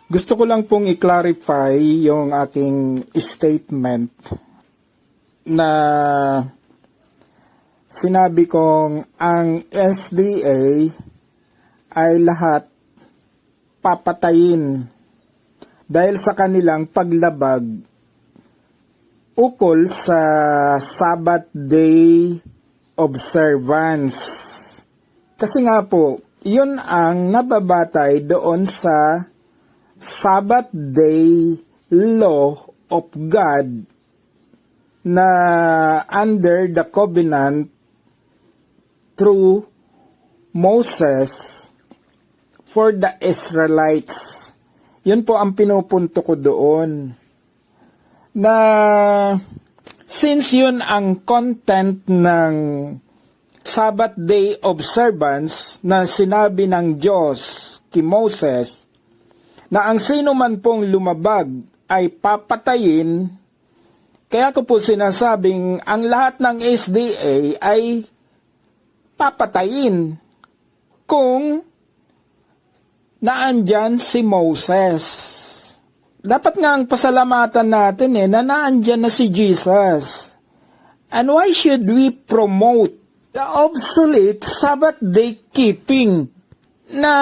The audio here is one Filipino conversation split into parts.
Gusto ko lang pong i-clarify yung aking statement na sinabi kong ang SDA ay lahat papatayin dahil sa kanilang paglabag ukol sa Sabbath Day observance. Kasi nga po, yun ang nababatay doon sa Sabbath Day Law of God na under the covenant through Moses for the Israelites. Yun po ang pinupunto ko doon. Na since yun ang content ng Sabbath Day observance na sinabi ng Diyos kay Moses, na ang sino man pong lumabag ay papatayin, kaya ko po sinasabing ang lahat ng SDA ay papatayin kung naandyan si Moses. Dapat nga ang pasalamatan natin na naandyan na si Jesus. And why should we promote the obsolete Sabbath Day keeping? Na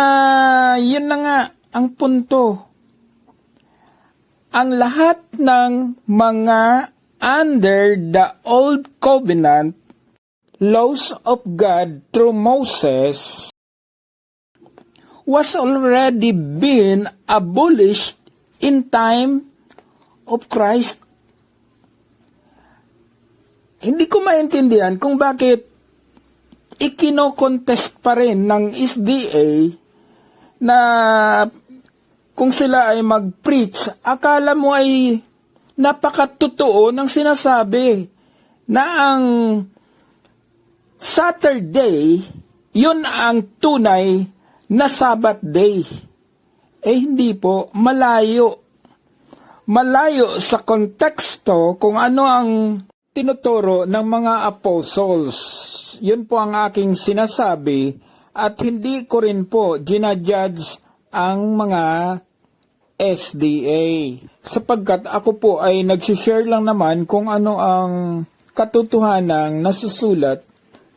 yun na nga ang punto. Ang lahat ng mga under the Old Covenant laws of God through Moses was already been abolished in time of Christ. Hindi ko maintindihan kung bakit ikino-contest pa rin ng SDA na kung sila ay mag-preach, akala mo ay napakatotoo ng sinasabi na ang Saturday, yun ang tunay na Sabbath Day. Hindi po, malayo. Malayo sa konteksto kung ano ang tinuturo ng mga apostles. Yun po ang aking sinasabi at hindi ko rin po ginajudge ang mga SDA. Sapagkat ako po ay nagsishare lang naman kung ano ang katotohanang nasusulat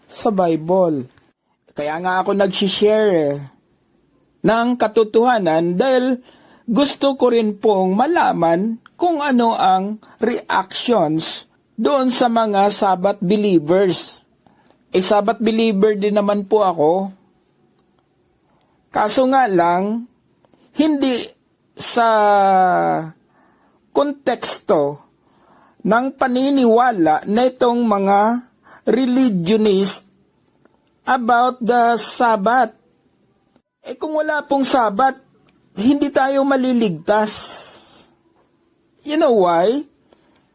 sa Bible. Kaya nga ako nagsishare ng katotohanan dahil gusto ko rin pong malaman kung ano ang reactions doon sa mga Sabbath believers. Sabbath believer din naman po ako. Kaso nga lang, hindi sa konteksto ng paniniwala na itong mga religionist about the Sabbath. Kung wala pong Sabbath, hindi tayo maliligtas. You know why?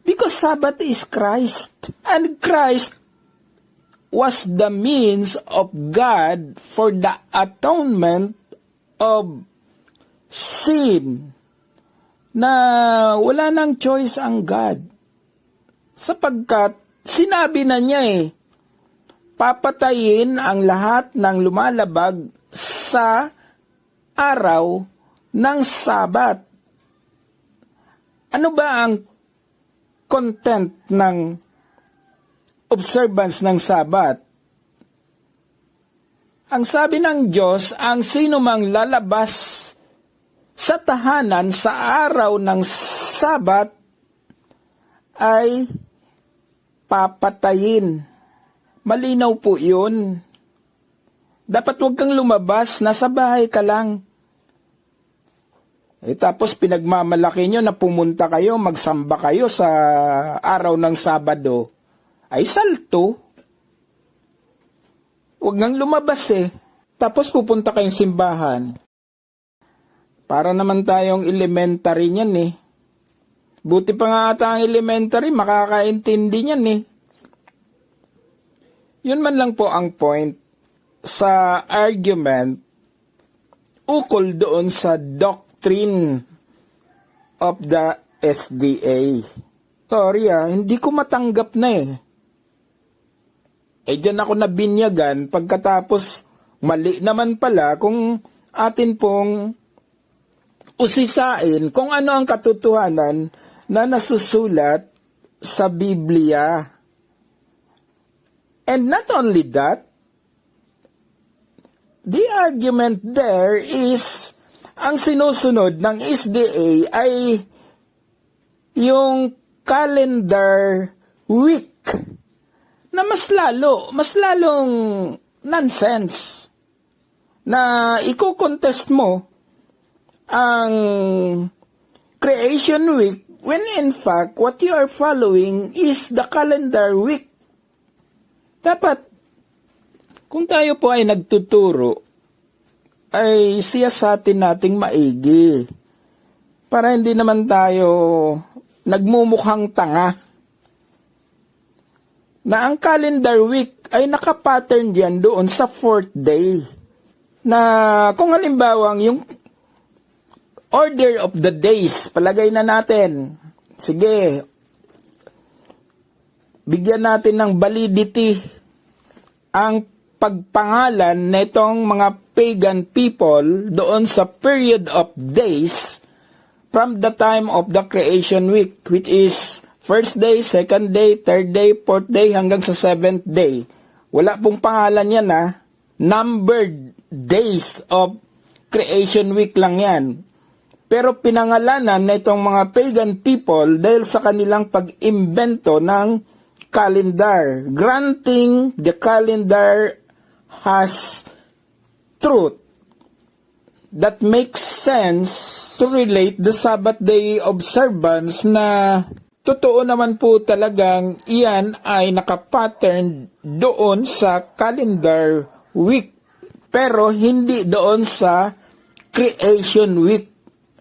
Because Sabbath is Christ. And Christ was the means of God for the atonement of sin. Na wala nang choice ang God. Sapagkat sinabi na niya papatayin ang lahat ng lumalabag sa araw ng Sabat. Ano ba ang content ng observance ng Sabat? Ang sabi ng Diyos, ang sino mang lalabas sa tahanan sa araw ng Sabat ay papatayin. Malinaw po yun. Dapat huwag kang lumabas, nasa bahay ka lang. Tapos pinagmamalaki nyo na pumunta kayo, magsamba kayo sa araw ng Sabado. Ay salto. Huwag nang lumabas Tapos pupunta kayong simbahan. Para naman tayong elementary niyan Buti pa nga ata ang elementary, makakaintindi niyan Yun man lang po ang point sa argument ukol doon sa doctrine of the SDA. Sorry hindi ko matanggap na dyan ako nabinyagan pagkatapos mali naman pala kung atin pong usisain kung ano ang katotohanan na nasusulat sa Biblia. And not only that, the argument there is, ang sinusunod ng SDA ay yung calendar week na mas lalong nonsense na iko-contest mo ang creation week when in fact what you are following is the calendar week. Dapat kung tayo po ay nagtuturo ay siyasatin nating maigi para hindi naman tayo nagmumukhang tanga na ang calendar week ay nakapattern diyan doon sa 4th day. Na kung halimbawa yung order of the days, palagay na natin, sige, bigyan natin ng validity ang pagpangalan nitong mga pagan people doon sa period of days from the time of the creation week, which is first day, second day, third day, fourth day, hanggang sa 7th day. Wala pong pangalan yan numbered days of creation week lang yan. Pero pinangalanan na itong mga pagan people dahil sa kanilang pag-imbento ng calendar. Granting the calendar has truth that makes sense to relate the Sabbath day observance na totoo naman po talagang iyan ay nakapattern doon sa calendar week. Pero hindi doon sa creation week.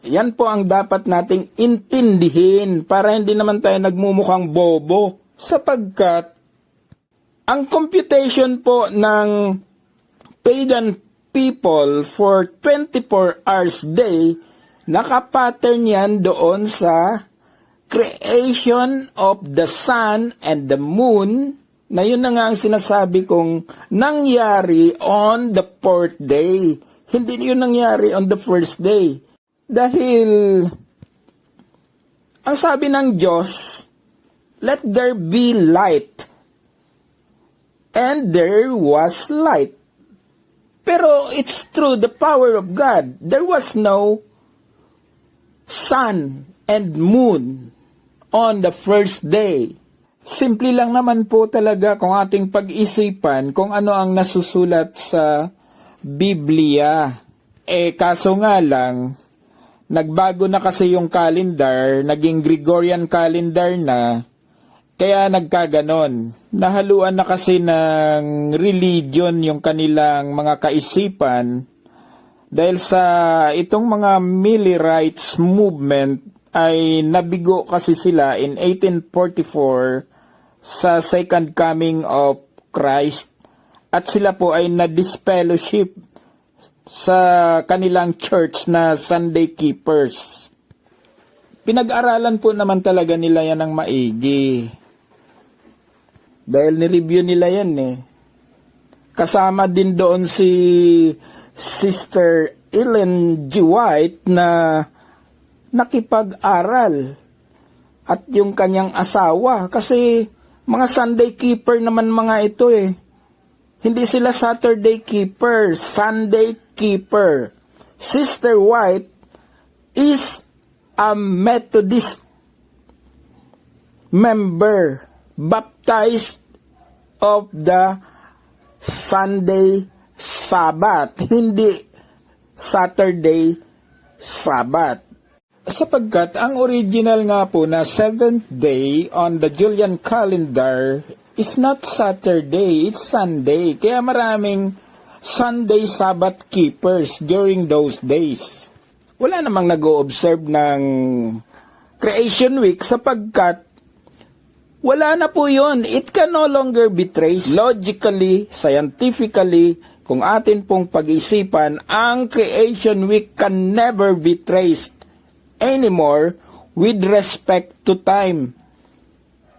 Yan po ang dapat nating intindihin para hindi naman tayo nagmumukhang bobo. Sapagkat ang computation po ng pagan people for 24 hours day, nakapattern yan doon sa creation of the sun and the moon, na yun na nga ang sinasabi kong nangyari on the 4th day. Hindi yun nangyari on the 1st day. Dahil, ang sabi ng Diyos, let there be light. And there was light. Pero it's through the power of God. There was no sun and moon on the first day. Simple lang naman po talaga kung ating pag-isipan kung ano ang nasusulat sa Biblia. Kaso nga lang, nagbago na kasi yung calendar, naging Gregorian calendar na, kaya nagkaganon. Nahaluan na kasi ng religion yung kanilang mga kaisipan dahil sa itong mga Millerites movement ay nabigo kasi sila in 1844 sa second coming of Christ at sila po ay na-disfellowship sa kanilang church na Sunday Keepers. Pinag-aralan po naman talaga nila yan ng maigi. Dahil nireview nila yan Kasama din doon si Sister Ellen G. White na nakipag-aral. At yung kanyang asawa. Kasi mga Sunday Keeper naman mga ito Hindi sila Saturday Keeper, Sunday Keeper. Sister White is a Methodist member, baptized of the Sunday Sabbath, hindi Saturday Sabbath. Sapagkat ang original nga po na 7th day on the Julian calendar is not Saturday, it's Sunday. Kaya maraming Sunday Sabbath keepers during those days. Wala namang nag-o-observe ng Creation Week sapagkat wala na po yun. It can no longer be traced. Logically, scientifically, kung atin pong pag-isipan, ang Creation Week can never be traced anymore with respect to time.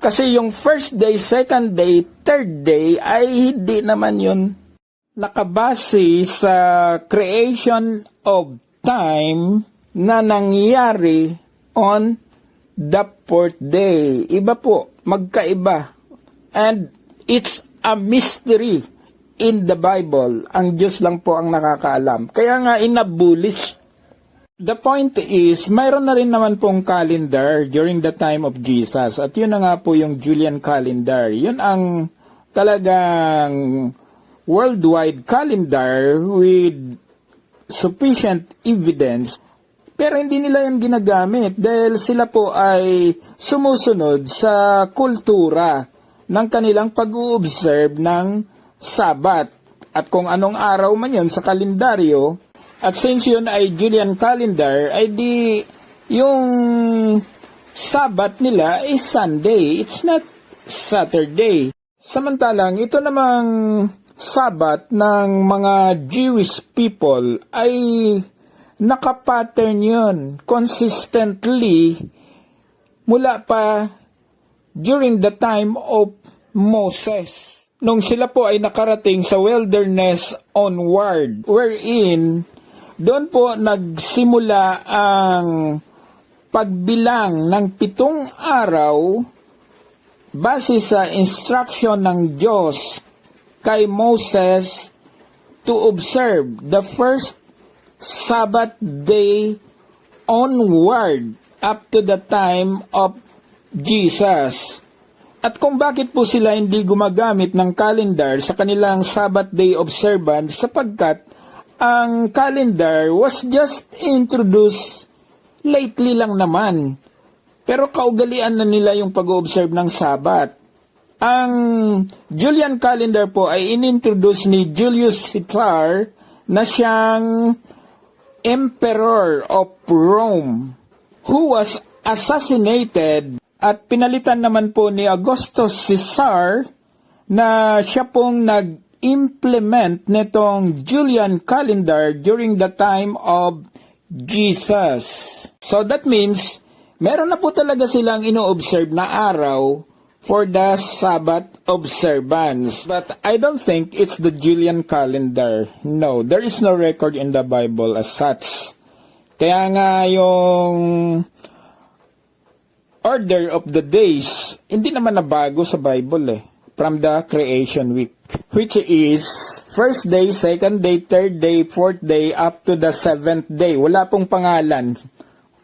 Kasi yung first day, second day, third day ay hindi naman yun nakabase sa creation of time na nangyari on the fourth day. Iba po, magkaiba. And it's a mystery in the Bible. Ang Diyos lang po ang nakakaalam. Kaya nga inabulish. The point is, mayroon na rin naman pong calendar during the time of Jesus. At yun na nga po yung Julian calendar. Yun ang talagang worldwide calendar with sufficient evidence. Pero hindi nila yan ginagamit dahil sila po ay sumusunod sa kultura ng kanilang pag-u-observe ng Sabat. At kung anong araw man yun sa kalendaryo, at since yun ay Julian calendar, ay di yung Sabat nila is Sunday. It's not Saturday. Samantalang ito namang Sabat ng mga Jewish people ay nakapattern yun consistently mula pa during the time of Moses. Nung sila po ay nakarating sa wilderness onward, wherein doon po nagsimula ang pagbilang ng 7 araw base sa instruction ng Diyos kay Moses to observe the first Sabbath day onward up to the time of Jesus. At kung bakit po sila hindi gumagamit ng calendar sa kanilang Sabbath day observance sapagkat ang calendar was just introduced lately lang naman. Pero kaugalian na nila yung pag-observe ng Sabbath. Ang Julian calendar po ay inintroduce ni Julius Caesar na siyang Emperor of Rome who was assassinated at pinalitan naman po ni Augustus Caesar na siya pong nag-implement nitong Julian calendar during the time of Jesus. So that means meron na po talaga silang ino-observe na araw for the Sabbath observance. But I don't think it's the Julian calendar. No, there is no record in the Bible as such. Kaya nga yung order of the days, hindi naman nabago sa Bible from the creation week. Which is first day, second day, third day, fourth day, up to the seventh day. Wala pong pangalan.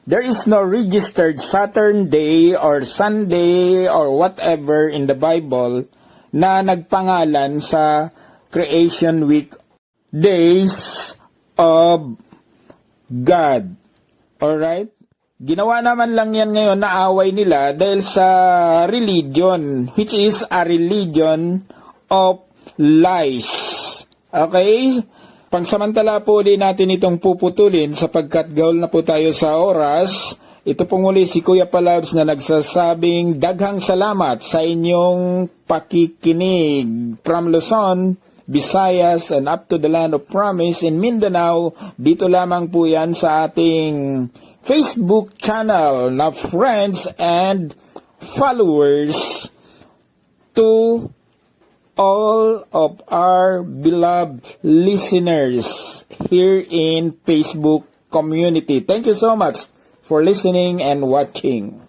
There is no registered Saturn day or Sunday or whatever in the Bible na nagpangalan sa creation week days of God. Alright? Ginawa naman lang yan ngayon na away nila dahil sa religion, which is a religion of lies. Okay? Pangsamantala po din natin itong puputulin sapagkat gaul na po tayo sa oras. Ito pong uli si Kuya Palabs na nagsasabing daghang salamat sa inyong pakikinig. From Luzon, Visayas, and up to the land of promise in Mindanao, dito lamang po yan sa ating Facebook channel na friends and followers to all of our beloved listeners here in Facebook community. Thank you so much for listening and watching.